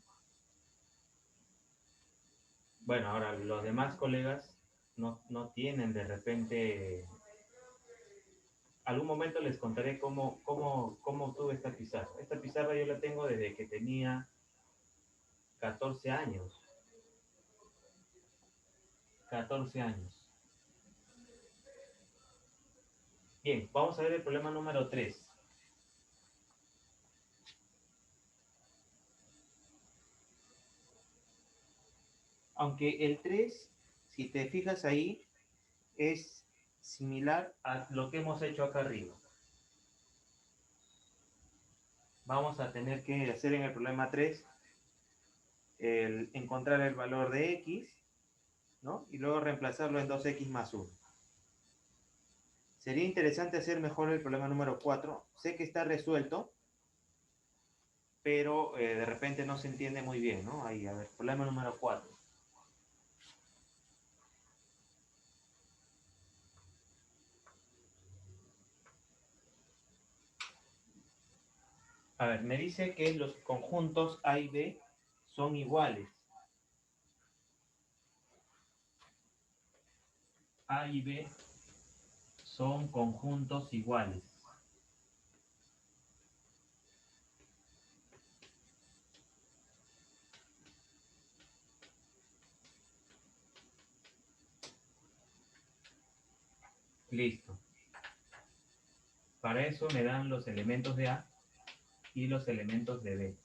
[SPEAKER 1] Bueno, ahora los demás colegas no tienen de repente. Algún momento les contaré cómo tuve esta pizarra. Esta pizarra yo la tengo desde que tenía 14 años. 14 años. Bien, vamos a ver el problema número 3. Aunque el 3, si te fijas ahí, es similar a lo que hemos hecho acá arriba. Vamos a tener que hacer en el problema 3 encontrar el valor de x, ¿no? Y luego reemplazarlo en 2x más 1. Sería interesante hacer mejor el problema número 4. Sé que está resuelto, pero de repente no se entiende muy bien, ¿no? Ahí, a ver, problema número 4. A ver, me dice que los conjuntos A y B son iguales. A y B son conjuntos iguales. Listo. Para eso me dan los elementos de A y los elementos de B.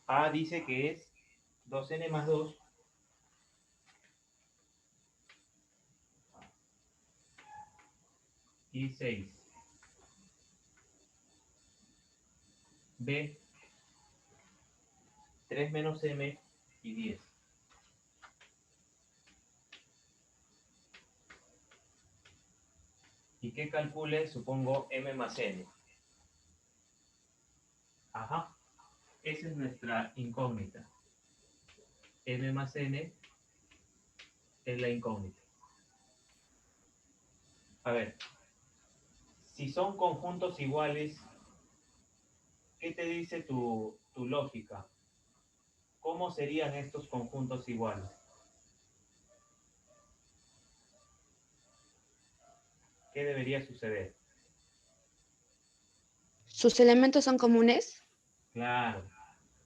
[SPEAKER 1] A dice que es 2n más 2 y 6. B, 3 menos m y 10. Y que calcule, supongo, m más n. Ajá. Esa es nuestra incógnita. M más n es la incógnita. A ver, si son conjuntos iguales, ¿qué te dice tu lógica? ¿Cómo serían estos conjuntos iguales? ¿Qué debería suceder?
[SPEAKER 2] ¿Sus elementos son comunes?
[SPEAKER 1] Claro,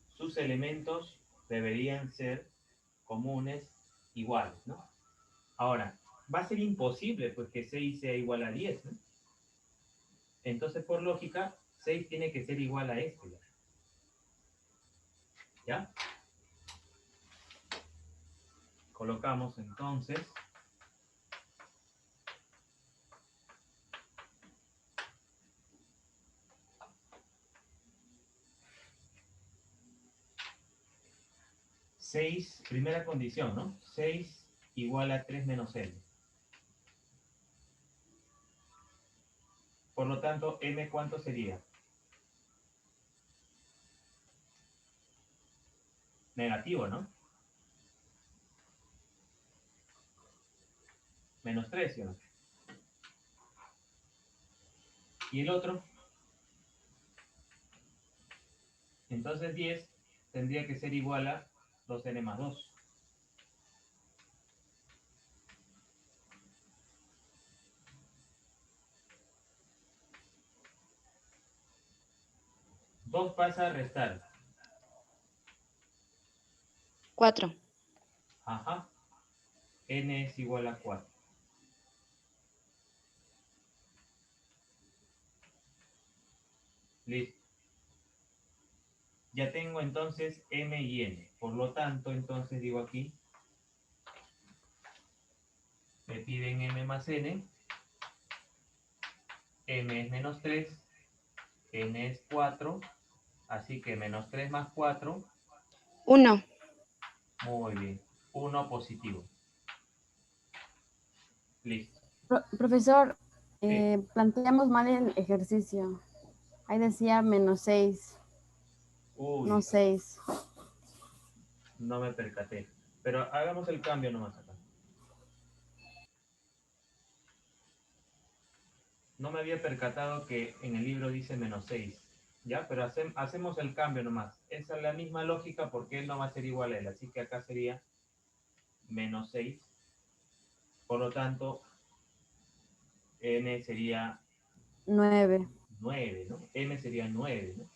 [SPEAKER 1] sus elementos deberían ser comunes, iguales, ¿no? Ahora, va a ser imposible pues que 6 sea igual a 10, ¿no? Entonces, por lógica, 6 tiene que ser igual a este, ¿ya? Colocamos entonces 6, primera condición, ¿no? 6 igual a 3 menos n. Por lo tanto, m, ¿cuánto sería? Negativo, ¿no? Menos 3, ¿sí o no? ¿Y el otro? Entonces 10 tendría que ser igual a 2n más 2. Dos pasa a restar.
[SPEAKER 2] 4.
[SPEAKER 1] Ajá. N es igual a 4. Listo. Ya tengo entonces m y n. Por lo tanto, entonces digo aquí, me piden m más n. M es menos 3. N es 4. Así que menos 3 más 4.
[SPEAKER 2] 1.
[SPEAKER 1] Muy bien. 1 positivo. Listo.
[SPEAKER 6] Profesor,
[SPEAKER 1] Sí.
[SPEAKER 6] planteamos mal el ejercicio. Ahí decía menos 6,
[SPEAKER 1] Uy,
[SPEAKER 6] no 6.
[SPEAKER 1] no me percaté. Pero hagamos el cambio nomás acá. No me había percatado que en el libro dice menos 6. ¿Ya? Pero hacemos el cambio nomás. Esa es la misma lógica porque él no va a ser igual a él. Así que acá sería menos 6. Por lo tanto, n sería
[SPEAKER 6] 9.
[SPEAKER 1] 9, ¿no? M sería 9, ¿no?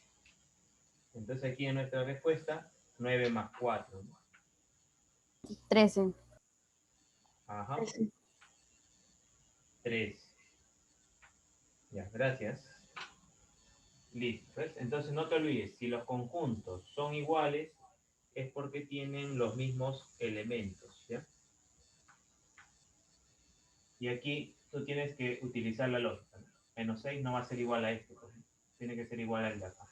[SPEAKER 1] Entonces aquí en nuestra respuesta, 9 más 4, ¿no?
[SPEAKER 6] 13.
[SPEAKER 1] Ajá. 3. Ya, gracias. Listo. ¿Ves? Entonces no te olvides, si los conjuntos son iguales, es porque tienen los mismos elementos, ¿ya? Y aquí tú tienes que utilizar la lógica, ¿no? Menos 6 no va a ser igual a este, pues, tiene que ser igual al de acá.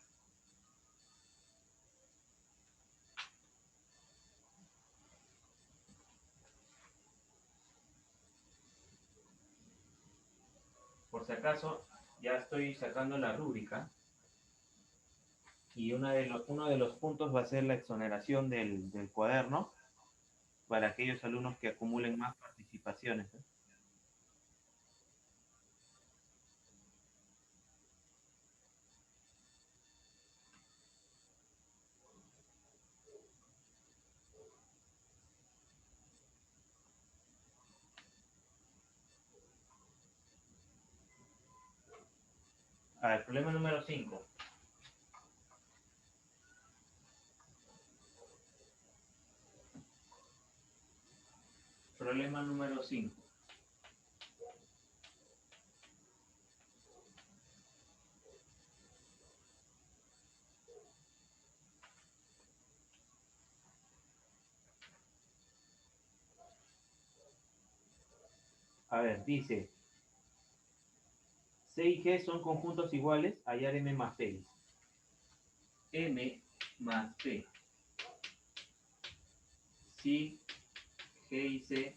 [SPEAKER 1] Por si acaso, ya estoy sacando la rúbrica. Y uno de los puntos va a ser la exoneración del cuaderno para aquellos alumnos que acumulen más participaciones, ¿eh? A ver, problema número 5. Problema número 5. A ver, dice, C y G son conjuntos iguales, hallar M más P. M más P. Si G y C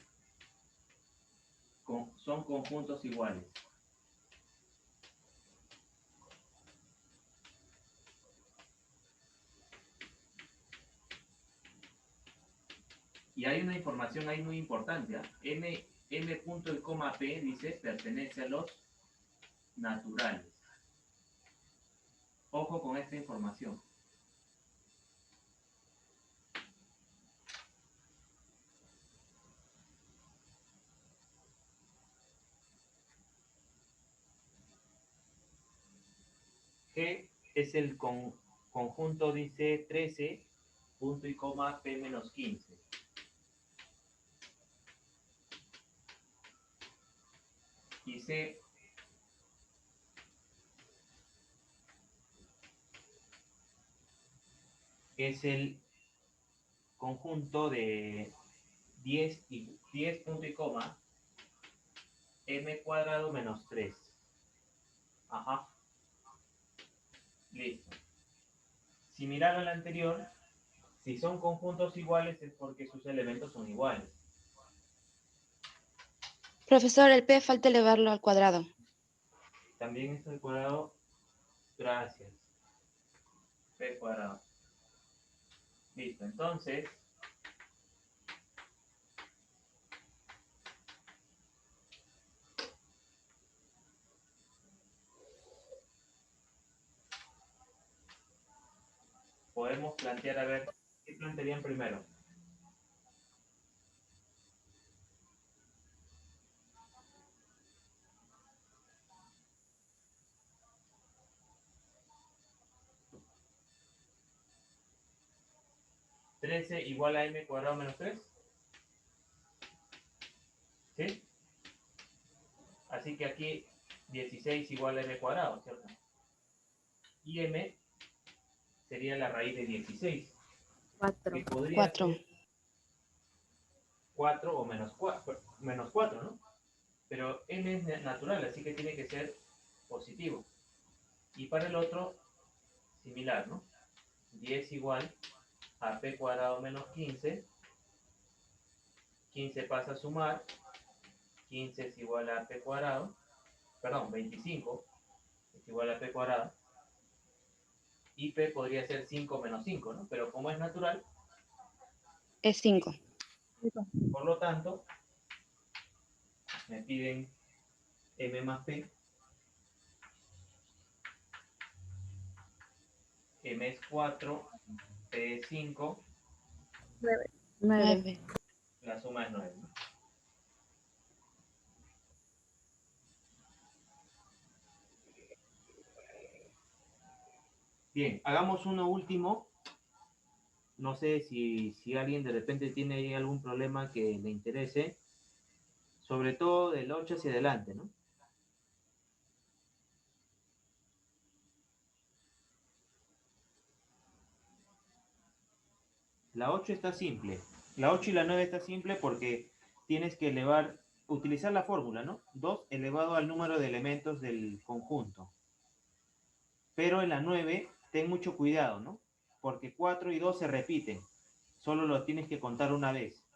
[SPEAKER 1] son conjuntos iguales. Y hay una información ahí muy importante, ¿eh? M punto y coma P, dice, pertenece a los naturales. Ojo con esta información. G es el conjunto, dice, 13, punto y coma P menos 15. Y C es el conjunto de 10 punto y coma M cuadrado menos 3. Ajá. Listo. Similar al anterior, si son conjuntos iguales es porque sus elementos son iguales.
[SPEAKER 2] Profesor, el P falta elevarlo al cuadrado.
[SPEAKER 1] también esto al cuadrado, gracias, p cuadrado. Listo, entonces, podemos plantear, a ver, ¿qué plantearían primero? ¿13 igual a m cuadrado menos 3? ¿Sí? Así que aquí 16 igual a m cuadrado, ¿cierto? Y m sería la raíz de 16.
[SPEAKER 6] 4.
[SPEAKER 1] Que podría
[SPEAKER 2] 4.
[SPEAKER 1] ser 4 o menos 4, ¿no? Pero m es natural, así que tiene que ser positivo. Y para el otro, similar, ¿no? 10 igual a p cuadrado menos 15. 15 pasa a sumar. 15 es igual a p cuadrado. Perdón, 25 es igual a p cuadrado. Y p podría ser 5 menos 5, ¿no? Pero como es natural,
[SPEAKER 2] Es 5.
[SPEAKER 1] por lo tanto, me piden m más p. M es 4, p es 5,
[SPEAKER 6] 9.
[SPEAKER 2] 9.
[SPEAKER 1] la suma es 9, ¿no? Bien, hagamos uno último. No sé si alguien de repente tiene ahí algún problema que le interese, sobre todo del 8 hacia adelante, ¿no? La 8 está simple. La 8 y la 9 está simple porque tienes que utilizar la fórmula, ¿no? 2 elevado al número de elementos del conjunto. Pero en la 9, ten mucho cuidado, ¿no? Porque 4 y 2 se repiten. Solo lo tienes que contar una vez.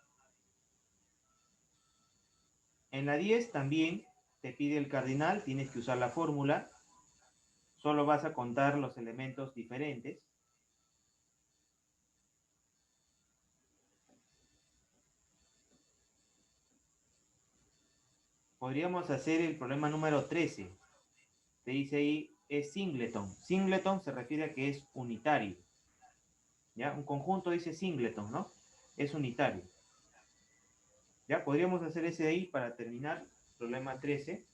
[SPEAKER 1] En la 10 también te pide el cardinal, tienes que usar la fórmula. Solo vas a contar los elementos diferentes. Podríamos hacer el problema número 13. Te dice ahí, es singleton. Singleton se refiere a que es unitario. ¿Ya? Un conjunto dice singleton, ¿no? Es unitario. ¿Ya? Podríamos hacer ese de ahí para terminar. Problema 13.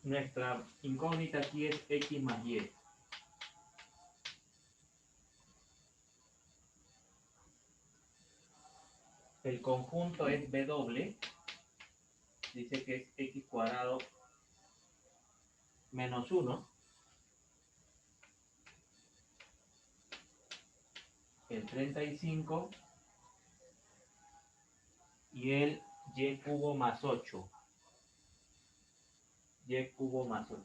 [SPEAKER 1] Nuestra incógnita aquí es x más y. El conjunto es b doble. Dice que es x cuadrado menos 1. El 35 y el y cubo más 8. Y cubo más 8.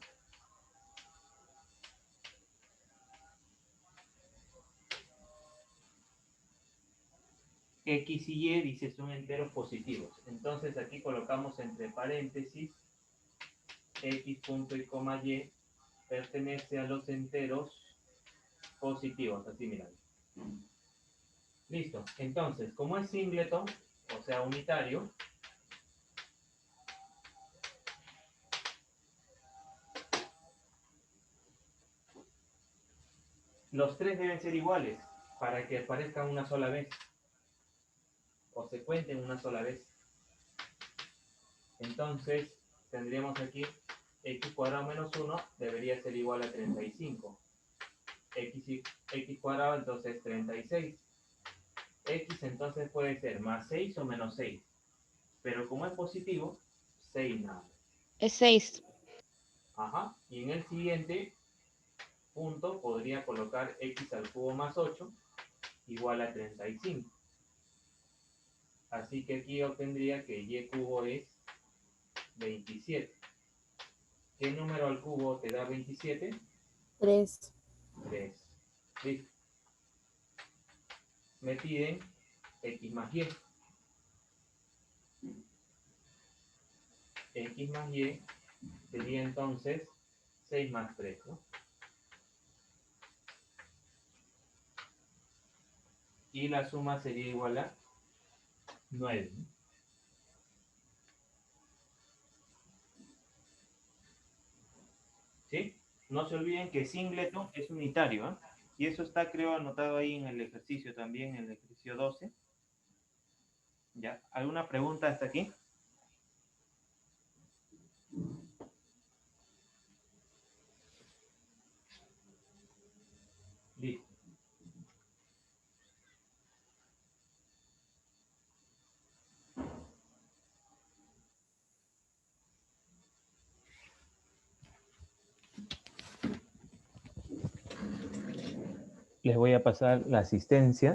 [SPEAKER 1] X y y, dice, son enteros positivos. Entonces aquí colocamos entre paréntesis x punto y coma y pertenece a los enteros positivos. Así, mirando. Listo. Entonces, como es singleton, o sea, unitario, los tres deben ser iguales para que aparezcan una sola vez o se cuenten una sola vez. Entonces, tendríamos aquí x cuadrado menos 1 debería ser igual a 35. X cuadrado entonces 36. X entonces puede ser más 6 o menos 6. Pero como es positivo, 6 nada.
[SPEAKER 2] Es 6.
[SPEAKER 1] Ajá. Y en el siguiente punto podría colocar x al cubo más 8 igual a 35. Así que aquí obtendría que y cubo es 27. ¿Qué número al cubo te da 27?
[SPEAKER 6] 3.
[SPEAKER 1] 3. Listo. Me piden x más y. X más y sería entonces 6 más 3, ¿no? Y la suma sería igual a 9. ¿No? ¿Sí? No se olviden que singleton es unitario, ¿eh? Y eso está, creo, anotado ahí en el ejercicio también, en el ejercicio 12. ¿Ya? ¿Alguna pregunta hasta aquí? Listo. Les voy a pasar la asistencia.